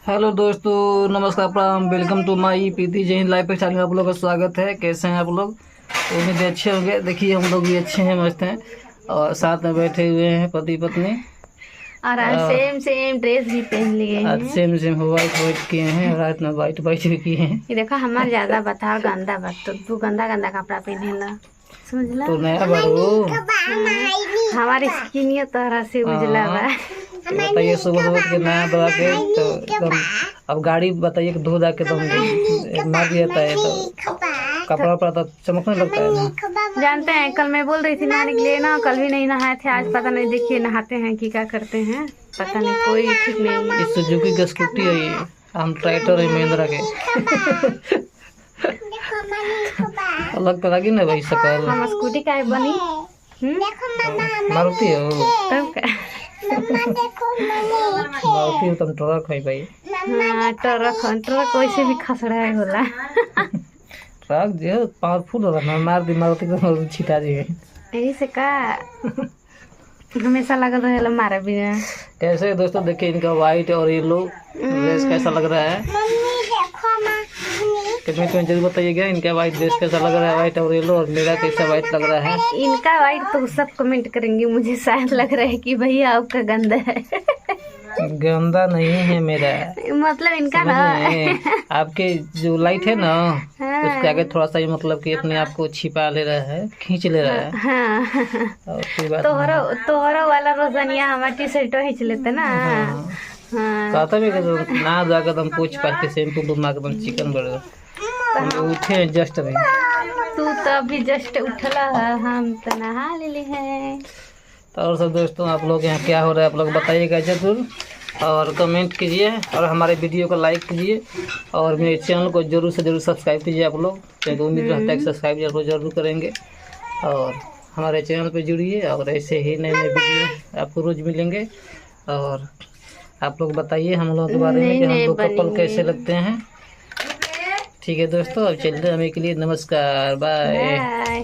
Hello दोस्तों, नमस्कार, प्रणाम, welcome to my Preeti Jain live पे चैनल में आप लोगों का स्वागत है। कैसे हैं आप लोग? उम्मीद है अच्छे होंगे। देखिए हम लोग भी अच्छे हैं, मस्त हैं और साथ में बैठे हुए हैं पति पत्नी। और आज सेम सेम ड्रेस भी पहन लिए आज हैं। सेम सेम वाइट किए हैं और रात में वाइट भी किए हैं। ये देखो हमार ज्यादा बताओ गंदा बात, तो तू गंदा गंदा कपड़ा पहने ला, समझला? तो नया बारू हमारी स्किन तरह से उजला बा। बताइए, सुबह सुबह के नया दवा के तो एकदम अब गाड़ी बताइए कि धो धा के एकदम मार दिया जाता है तो कपड़ा वपड़ा तो चमकने लगता है ना। जानते हैं, कल मैं बोल रही थी नहाने के लिए ना, कल भी नहीं नहाए थे, आज पता नहीं, देखिए नहाते हैं कि क्या करते हैं, पता नहीं, कोई ठीक नहीं है। इस सुजुकी की स्कूटी है ये, हम ट्रैक्टर है महिंद्रा के। अलग तरह की ना भाई शकल। हम स्कूटी का बनी मारुति हो? तब का मारुति हो तुम ट्रक है भाई। हाँ, ट्रक वैसे भी खसड़ा है होला। ट्रक जो पावरफुल होला ना, मार दी मारुति को छिटा दी। यही से का हमेशा लगल रहेला मारे बिना। कैसे दोस्तों, देखिए इनका व्हाइट और येलो ड्रेस कैसा लग रहा है, कमेंट में जरूर बताइएगा। इनका व्हाइट ड्रेस कैसा लग रहा है, व्हाइट और येलो, और मेरा कैसा व्हाइट लग रहा है। इनका व्हाइट तो सब कमेंट करेंगे, मुझे शायद लग रहा है कि भैया आपका गंदा है। गंदा नहीं है मेरा, मतलब इनका ना आपके जो लाइट है ना, हाँ। उसके आगे थोड़ा सा मतलब कि अपने आप को छिपा ले रहा है, खींच ले रहा है। हाँ। और कोई बात तोहरो वाला रोजनिया हमारा टी शर्ट खींच लेते ना। हाँ। हाँ। कहता भी कि ना जाकर तुम पूछ पास के शैम्पू डुमा के तुम चिकन बर्गर हम उठे हैं जस्ट अभी। तू तो अभी जस्ट उठला है, हम तो नहा ले हैं। तो और सब दोस्तों, आप लोग यहाँ क्या हो रहा है आप लोग बताइएगा जरूर, और कमेंट कीजिए और हमारे वीडियो को लाइक कीजिए और मेरे चैनल को जरूर से जरूर सब्सक्राइब कीजिए आप लोग, क्योंकि उम्मीद रहता है कि सब्सक्राइब जरूर करेंगे और हमारे चैनल पर जुड़िए और ऐसे ही नए नए वीडियो आपको रोज़ मिलेंगे। और आप लोग बताइए हम लोगों के बारे में कि हम लोग कपल कैसे लगते हैं। ठीक है दोस्तों, अब चलते हैं, हमें के लिए नमस्कार, बाय।